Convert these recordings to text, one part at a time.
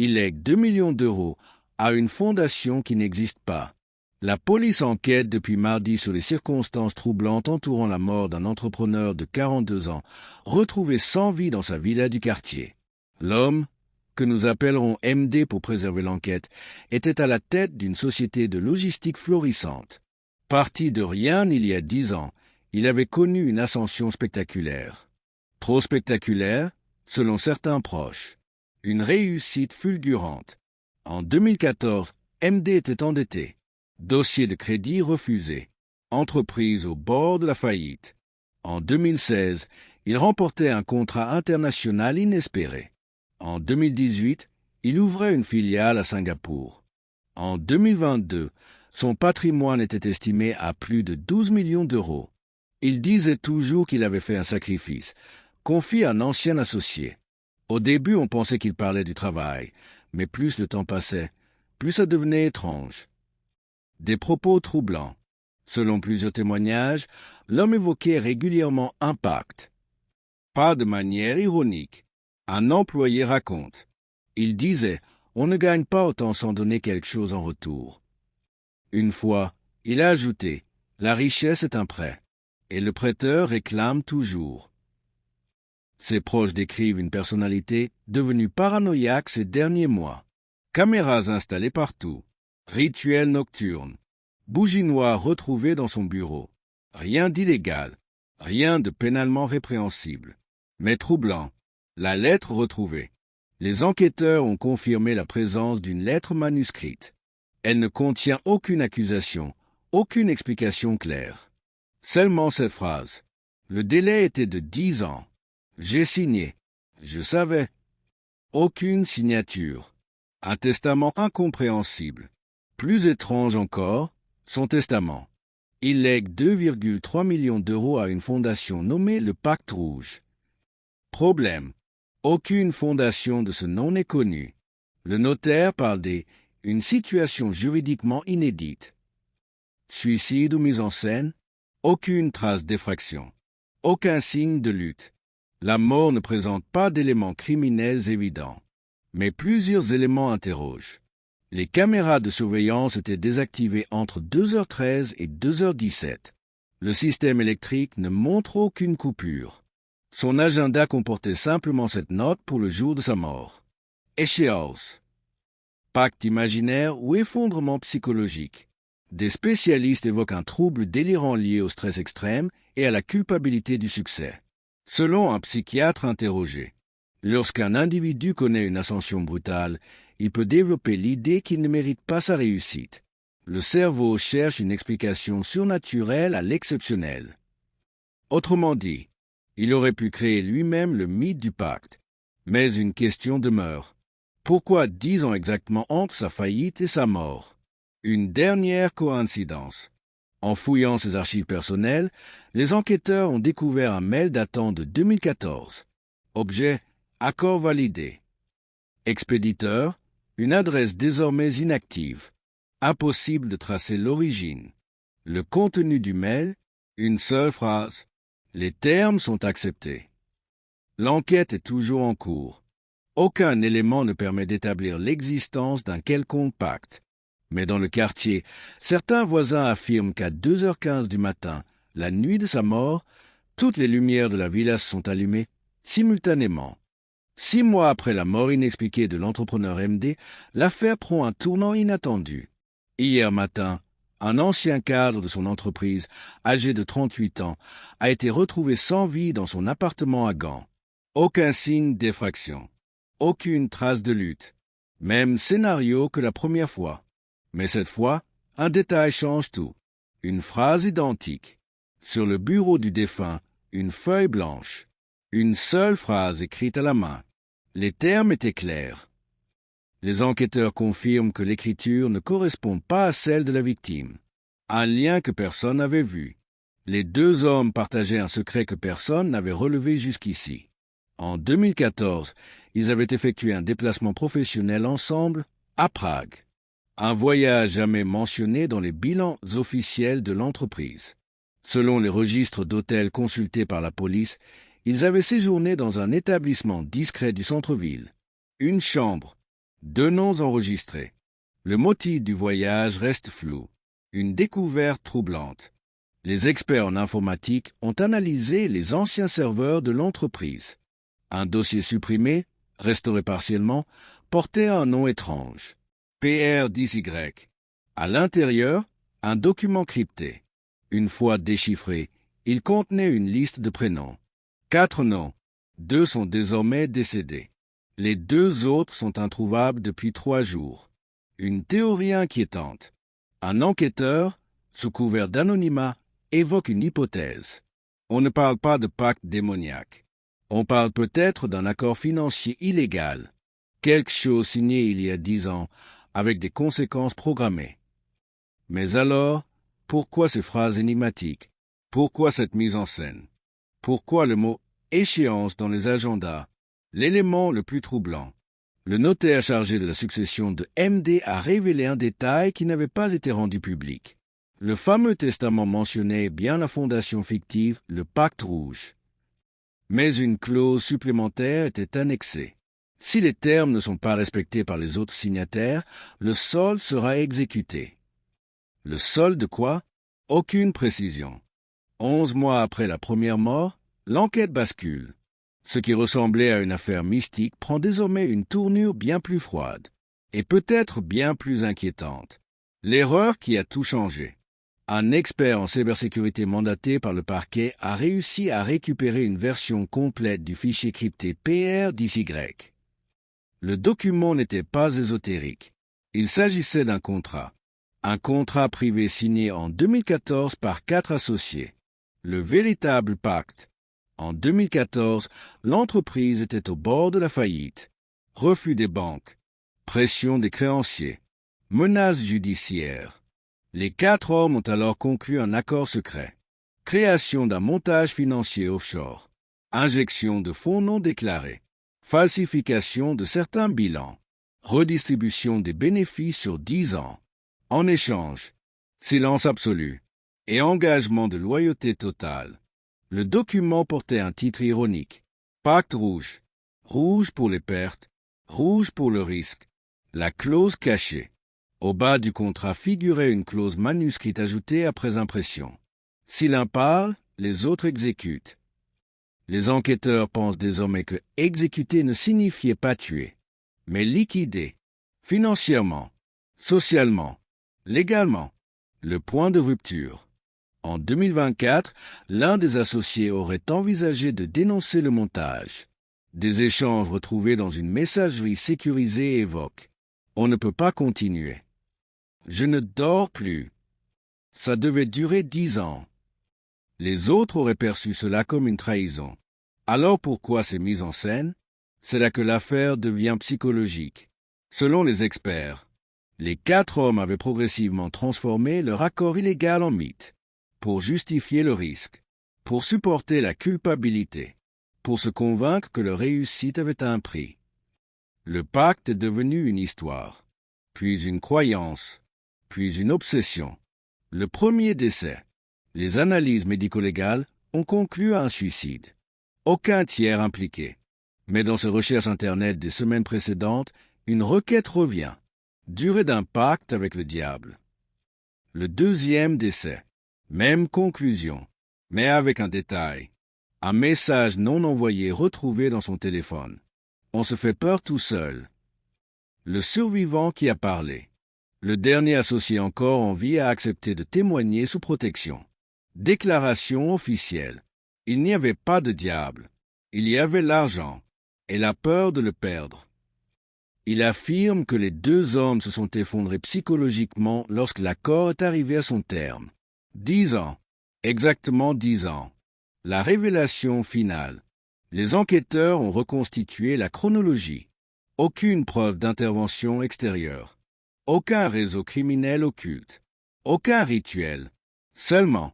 Il lègue 2 millions d'euros à une fondation qui n'existe pas. La police enquête depuis mardi sur les circonstances troublantes entourant la mort d'un entrepreneur de 42 ans, retrouvé sans vie dans sa villa du quartier. L'homme, que nous appellerons MD pour préserver l'enquête, était à la tête d'une société de logistique florissante. Parti de rien il y a 10 ans, il avait connu une ascension spectaculaire. Trop spectaculaire, selon certains proches. Une réussite fulgurante. En 2014, MD était endetté. Dossier de crédit refusé. Entreprise au bord de la faillite. En 2016, il remportait un contrat international inespéré. En 2018, il ouvrait une filiale à Singapour. En 2022, son patrimoine était estimé à plus de 12 millions d'euros. Il disait toujours qu'il avait fait un sacrifice, confie un ancien associé. Au début, on pensait qu'il parlait du travail, mais plus le temps passait, plus ça devenait étrange. Des propos troublants. Selon plusieurs témoignages, l'homme évoquait régulièrement un pacte. Pas de manière ironique. Un employé raconte. Il disait « On ne gagne pas autant sans donner quelque chose en retour ». Une fois, il a ajouté « La richesse est un prêt » et le prêteur réclame toujours. Ses proches décrivent une personnalité devenue paranoïaque ces derniers mois. Caméras installées partout. Rituel nocturne. Bougie noire retrouvée dans son bureau. Rien d'illégal. Rien de pénalement répréhensible. Mais troublant. La lettre retrouvée. Les enquêteurs ont confirmé la présence d'une lettre manuscrite. Elle ne contient aucune accusation, aucune explication claire. Seulement cette phrase. Le délai était de 10 ans. J'ai signé. Je savais. Aucune signature. Un testament incompréhensible. Plus étrange encore, son testament. Il lègue 2,3 millions d'euros à une fondation nommée le Pacte Rouge. Problème. Aucune fondation de ce nom n'est connue. Le notaire parle d'une situation juridiquement inédite. Suicide ou mise en scène? Aucune trace d'effraction. Aucun signe de lutte. La mort ne présente pas d'éléments criminels évidents. Mais plusieurs éléments interrogent. Les caméras de surveillance étaient désactivées entre 2h13 et 2h17. Le système électrique ne montre aucune coupure. Son agenda comportait simplement cette note pour le jour de sa mort. Échéance. Pacte imaginaire ou effondrement psychologique. Des spécialistes évoquent un trouble délirant lié au stress extrême et à la culpabilité du succès. Selon un psychiatre interrogé, lorsqu'un individu connaît une ascension brutale, il peut développer l'idée qu'il ne mérite pas sa réussite. Le cerveau cherche une explication surnaturelle à l'exceptionnel. Autrement dit, il aurait pu créer lui-même le mythe du pacte. Mais une question demeure. Pourquoi 10 ans exactement entre sa faillite et sa mort? Une dernière coïncidence. En fouillant ses archives personnelles, les enquêteurs ont découvert un mail datant de 2014. Objet, accord validé. Expéditeur, une adresse désormais inactive. Impossible de tracer l'origine. Le contenu du mail, une seule phrase. Les termes sont acceptés. L'enquête est toujours en cours. Aucun élément ne permet d'établir l'existence d'un quelconque pacte. Mais dans le quartier, certains voisins affirment qu'à 2h15 du matin, la nuit de sa mort, toutes les lumières de la villa se sont allumées simultanément. 6 mois après la mort inexpliquée de l'entrepreneur MD, l'affaire prend un tournant inattendu. Hier matin, un ancien cadre de son entreprise, âgé de 38 ans, a été retrouvé sans vie dans son appartement à Gand. Aucun signe d'effraction. Aucune trace de lutte. Même scénario que la première fois. Mais cette fois, un détail change tout. Une phrase identique. Sur le bureau du défunt, une feuille blanche. Une seule phrase écrite à la main. Les termes étaient clairs. Les enquêteurs confirment que l'écriture ne correspond pas à celle de la victime. Un lien que personne n'avait vu. Les deux hommes partageaient un secret que personne n'avait relevé jusqu'ici. En 2014, ils avaient effectué un déplacement professionnel ensemble à Prague. Un voyage jamais mentionné dans les bilans officiels de l'entreprise. Selon les registres d'hôtels consultés par la police, ils avaient séjourné dans un établissement discret du centre-ville. Une chambre, 2 noms enregistrés. Le motif du voyage reste flou. Une découverte troublante. Les experts en informatique ont analysé les anciens serveurs de l'entreprise. Un dossier supprimé, restauré partiellement, portait un nom étrange. PR10Y. À l'intérieur, un document crypté. Une fois déchiffré, il contenait une liste de prénoms. 4 noms. 2 sont désormais décédés. Les 2 autres sont introuvables depuis 3 jours. Une théorie inquiétante. Un enquêteur, sous couvert d'anonymat, évoque une hypothèse. On ne parle pas de pacte démoniaque. On parle peut-être d'un accord financier illégal. Quelque chose signé il y a 10 ans, avec des conséquences programmées. Mais alors, pourquoi ces phrases énigmatiques? Pourquoi cette mise en scène? Pourquoi le mot « échéance » dans les agendas? L'élément le plus troublant. Le notaire chargé de la succession de MD a révélé un détail qui n'avait pas été rendu public. Le fameux testament mentionnait bien la fondation fictive, le Pacte Rouge. Mais une clause supplémentaire était annexée. Si les termes ne sont pas respectés par les autres signataires, le solde sera exécuté. Le solde de quoi? Aucune précision. 11 mois après la première mort, l'enquête bascule. Ce qui ressemblait à une affaire mystique prend désormais une tournure bien plus froide, et peut-être bien plus inquiétante. L'erreur qui a tout changé. Un expert en cybersécurité mandaté par le parquet a réussi à récupérer une version complète du fichier crypté PR10Y. Le document n'était pas ésotérique. Il s'agissait d'un contrat. Un contrat privé signé en 2014 par 4 associés. Le véritable pacte. En 2014, l'entreprise était au bord de la faillite. Refus des banques. Pression des créanciers. Menaces judiciaires. Les 4 hommes ont alors conclu un accord secret. Création d'un montage financier offshore. Injection de fonds non déclarés. Falsification de certains bilans. Redistribution des bénéfices sur 10 ans. En échange, silence absolu et engagement de loyauté totale. Le document portait un titre ironique. Pacte rouge. Rouge pour les pertes, rouge pour le risque. La clause cachée. Au bas du contrat figurait une clause manuscrite ajoutée après impression. Si l'un parle, les autres exécutent. Les enquêteurs pensent désormais que exécuter ne signifiait pas tuer, mais liquider, financièrement, socialement, légalement, le point de rupture. En 2024, l'un des associés aurait envisagé de dénoncer le montage. Des échanges retrouvés dans une messagerie sécurisée évoquent « On ne peut pas continuer. Je ne dors plus. Ça devait durer 10 ans. » Les autres auraient perçu cela comme une trahison. Alors pourquoi ces mises en scène? C'est là que l'affaire devient psychologique. Selon les experts, les 4 hommes avaient progressivement transformé leur accord illégal en mythe, pour justifier le risque, pour supporter la culpabilité, pour se convaincre que leur réussite avait un prix. Le pacte est devenu une histoire, puis une croyance, puis une obsession. Le premier décès. Les analyses médico-légales ont conclu à un suicide. Aucun tiers impliqué. Mais dans ces recherches Internet des semaines précédentes, une requête revient. Durée d'un pacte avec le diable. Le deuxième décès. Même conclusion, mais avec un détail. Un message non envoyé retrouvé dans son téléphone. On se fait peur tout seul. Le survivant qui a parlé. Le dernier associé encore en vie a accepté de témoigner sous protection. Déclaration officielle. Il n'y avait pas de diable. Il y avait l'argent et la peur de le perdre. Il affirme que les 2 hommes se sont effondrés psychologiquement lorsque l'accord est arrivé à son terme. 10 ans. Exactement 10 ans. La révélation finale. Les enquêteurs ont reconstitué la chronologie. Aucune preuve d'intervention extérieure. Aucun réseau criminel occulte. Aucun rituel. Seulement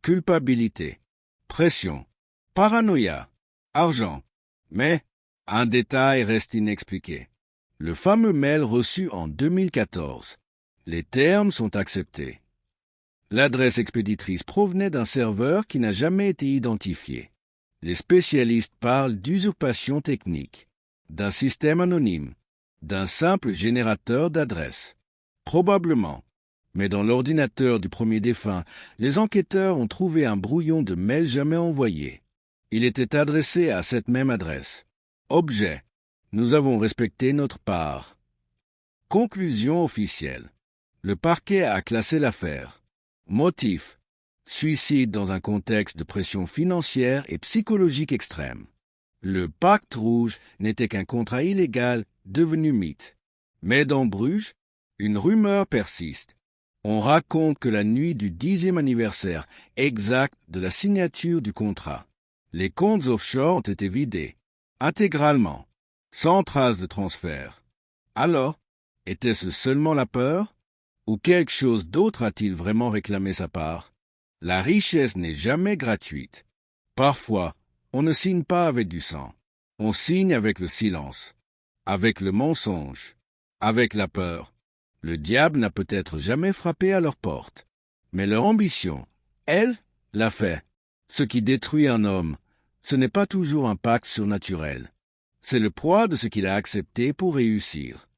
culpabilité, pression, paranoïa, argent. Mais un détail reste inexpliqué. Le fameux mail reçu en 2014. Les termes sont acceptés. L'adresse expéditrice provenait d'un serveur qui n'a jamais été identifié. Les spécialistes parlent d'usurpation technique, d'un système anonyme, d'un simple générateur d'adresses. Probablement. Mais dans l'ordinateur du premier défunt, les enquêteurs ont trouvé un brouillon de mail jamais envoyé. Il était adressé à cette même adresse. Objet. Nous avons respecté notre part. Conclusion officielle. Le parquet a classé l'affaire. Motif. Suicide dans un contexte de pression financière et psychologique extrême. Le pacte rouge n'était qu'un contrat illégal devenu mythe. Mais dans Bruges, une rumeur persiste. On raconte que la nuit du 10e anniversaire exact de la signature du contrat, les comptes offshore ont été vidés, intégralement, sans trace de transfert. Alors, était-ce seulement la peur? Ou quelque chose d'autre a-t-il vraiment réclamé sa part? La richesse n'est jamais gratuite. Parfois, on ne signe pas avec du sang. On signe avec le silence, avec le mensonge, avec la peur. Le diable n'a peut-être jamais frappé à leur porte. Mais leur ambition, elle, l'a fait. Ce qui détruit un homme, ce n'est pas toujours un pacte surnaturel. C'est le poids de ce qu'il a accepté pour réussir.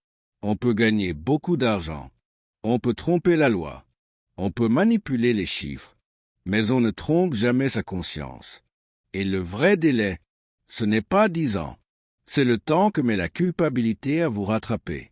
On peut gagner beaucoup d'argent. On peut tromper la loi. On peut manipuler les chiffres. Mais on ne trompe jamais sa conscience. Et le vrai délai, ce n'est pas 10 ans. C'est le temps que met la culpabilité à vous rattraper.